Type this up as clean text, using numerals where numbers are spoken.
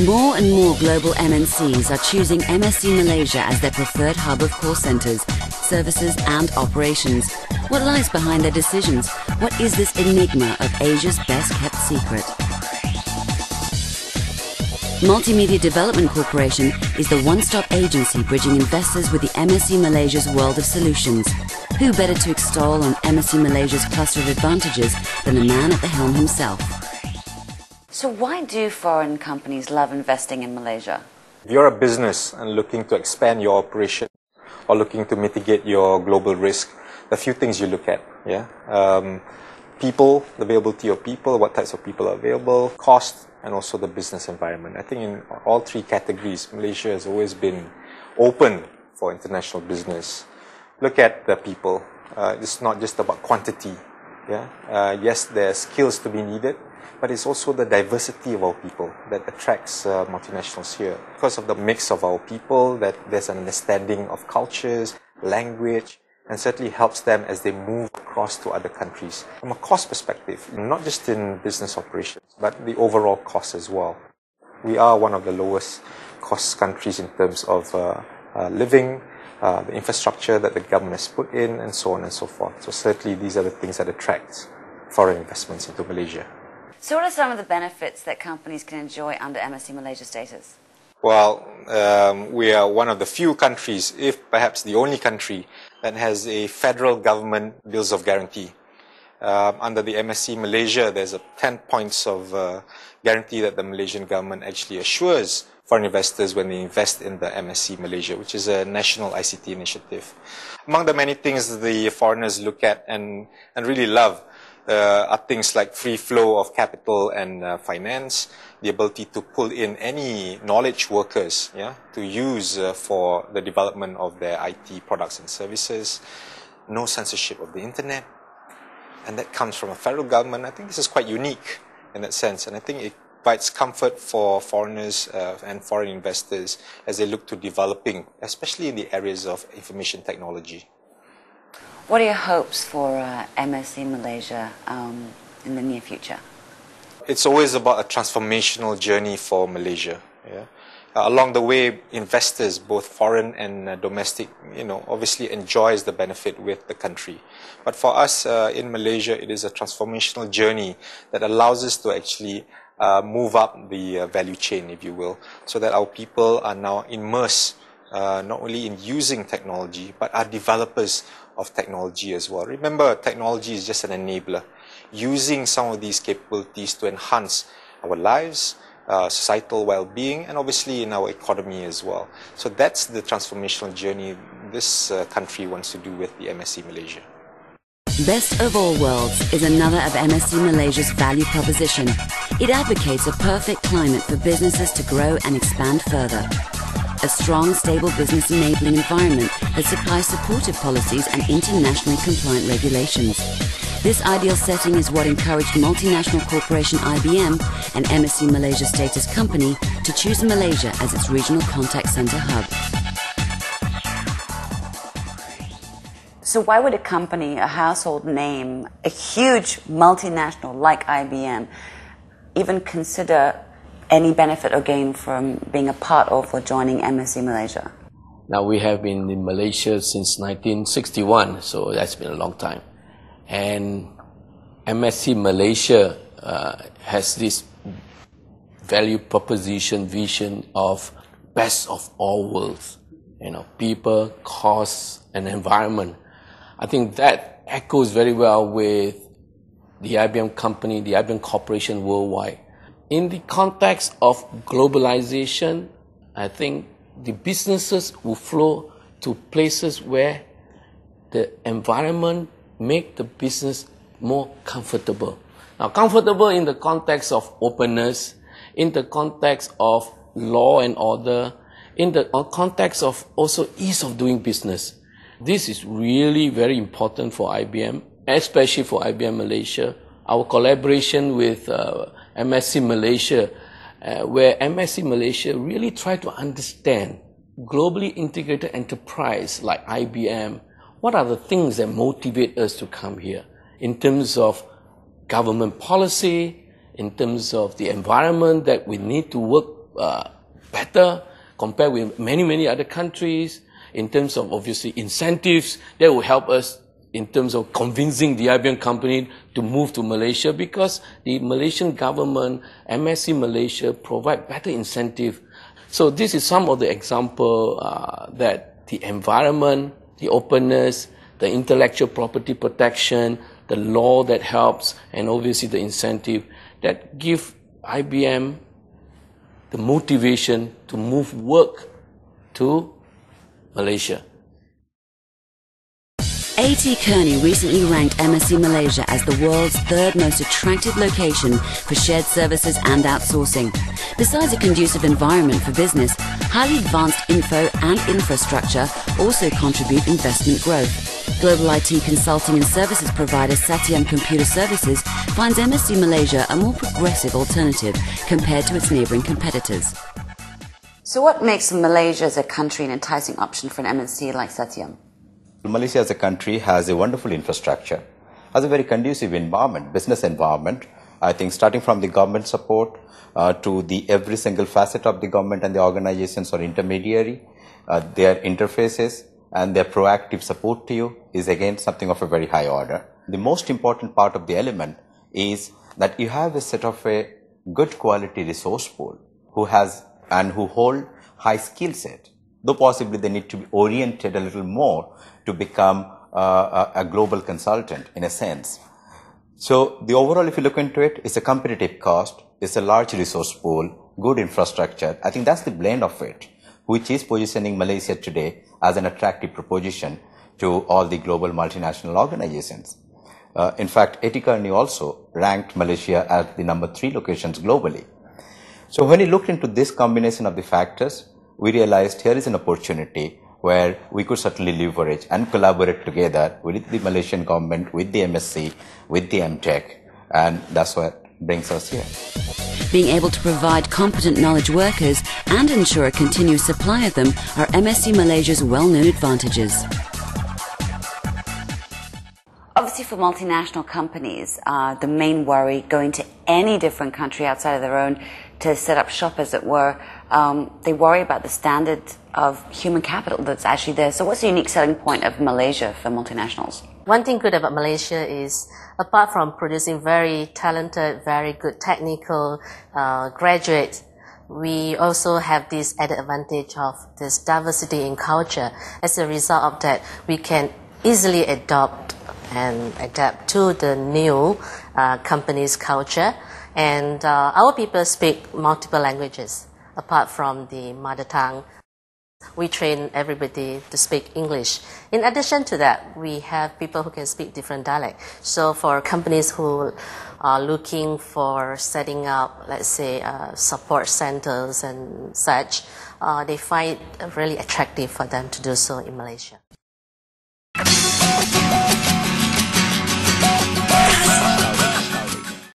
More and more global MNCs are choosing MSC Malaysia as their preferred hub of call centres, services and operations. What lies behind their decisions? What is this enigma of Asia's best-kept secret? Multimedia Development Corporation is the one-stop agency bridging investors with the MSC Malaysia's world of solutions. Who better to extol on MSC Malaysia's cluster of advantages than the man at the helm himself? So why do foreign companies love investing in Malaysia? If you're a business and looking to expand your operation or looking to mitigate your global risk, there are a few things you look at. People, the availability of people, what types of people are available, cost, and also the business environment. I think in all three categories, Malaysia has always been open for international business. Look at the people. It's not just about quantity. Yes, there are skills to be needed, but it's also the diversity of our people that attracts multinationals here. Because of the mix of our people, that there's an understanding of cultures, language, and certainly helps them as they move across to other countries. From a cost perspective, not just in business operations, but the overall cost as well. We are one of the lowest cost countries in terms of living, the infrastructure that the government has put in, and so on and so forth. So certainly these are the things that attract foreign investments into Malaysia. So what are some of the benefits that companies can enjoy under MSC Malaysia status? Well, we are one of the few countries, if perhaps the only country, that has a federal government bills of guarantee. Under the MSC Malaysia, there's 10 points of guarantee that the Malaysian government actually assures foreign investors when they invest in the MSC Malaysia, which is a national ICT initiative. Among the many things the foreigners look at and really love are things like free flow of capital and finance, the ability to pull in any knowledge workers to use for the development of their IT products and services, no censorship of the internet, and that comes from a federal government. I think this is quite unique in that sense, and I think it provides comfort for foreigners and foreign investors as they look to developing, especially in the areas of information technology. What are your hopes for MSC Malaysia in the near future? It's always about a transformational journey for Malaysia. Along the way, investors, both foreign and domestic, obviously enjoys the benefit with the country. But for us in Malaysia, it is a transformational journey that allows us to actually move up the value chain, if you will, so that our people are now immersed not only in using technology, but are developers of technology as well. Remember, technology is just an enabler. Using some of these capabilities to enhance our lives, societal well-being, and obviously in our economy as well. So that's the transformational journey this country wants to do with the MSC Malaysia. Best of all worlds is another of MSC Malaysia's value proposition. It advocates a perfect climate for businesses to grow and expand further. A strong, stable business enabling environment that supplies supportive policies and internationally compliant regulations. This ideal setting is what encouraged multinational corporation IBM, an MSC Malaysia status company, to choose Malaysia as its regional contact center hub. So why would a company, a household name, a huge multinational like IBM, even consider any benefit or gain from being a part of or joining MSC Malaysia? Now, we have been in Malaysia since 1961, so that's been a long time. And MSC Malaysia has this value proposition vision of best of all worlds, people, cost, and environment. I think that echoes very well with the IBM company, the IBM Corporation worldwide. In the context of globalization, I think the businesses will flow to places where the environment make the business more comfortable. Now, comfortable in the context of openness, in the context of law and order, in the context of also ease of doing business. This is really very important for IBM, especially for IBM Malaysia. Our collaboration with MSC Malaysia, where MSC Malaysia really try to understand globally integrated enterprise like IBM, what are the things that motivate us to come here in terms of government policy, in terms of the environment that we need to work better compared with many other countries in terms of obviously incentives that will help us in terms of convincing the IBM company to move to Malaysia, because the Malaysian government, MSC Malaysia, provide better incentive. So this is some of the example that the environment, the openness, the intellectual property protection, the law that helps, and obviously the incentive that give IBM the motivation to move work to Malaysia. A.T. Kearney recently ranked MSC Malaysia as the world's third most attractive location for shared services and outsourcing. Besides a conducive environment for business, highly advanced info and infrastructure also contribute investment growth. Global IT consulting and services provider Satyam Computer Services finds MSC Malaysia a more progressive alternative compared to its neighbouring competitors. So what makes Malaysia as a country an enticing option for an MSC like Satyam? Malaysia as a country has a wonderful infrastructure, has a very conducive environment, business environment. I think starting from the government support to the every single facet of the government and the organizations or intermediary, their interfaces and their proactive support to you is again something of a very high order. The most important part of the element is that you have a set of a good quality resource pool who hold high skill set, though possibly they need to be oriented a little more to become a global consultant in a sense. So the overall, if you look into it, it's a competitive cost, it's a large resource pool, good infrastructure. I think that's the blend of it, which is positioning Malaysia today as an attractive proposition to all the global multinational organizations. In fact, A.T. Kearney also ranked Malaysia as the number 3 locations globally. So when we looked into this combination of the factors, we realized here is an opportunity where we could certainly leverage and collaborate together with the Malaysian government, with the MSC, with the MTech, and that's what brings us here. Being able to provide competent knowledge workers and ensure a continuous supply of them are MSC Malaysia's well-known advantages. Obviously for multinational companies, the main worry going to any different country outside of their own to set up shop, as it were, they worry about the standard of human capital that's actually there. So what's the unique selling point of Malaysia for multinationals? One thing good about Malaysia is, apart from producing very talented, very good technical graduates, we also have this added advantage of this diversity in culture. As a result of that, we can easily adopt and adapt to the new company's culture. And our people speak multiple languages, apart from the mother tongue. We train everybody to speak English. In addition to that, we have people who can speak different dialects. So for companies who are looking for setting up, let's say, support centers and such, they find it really attractive for them to do so in Malaysia.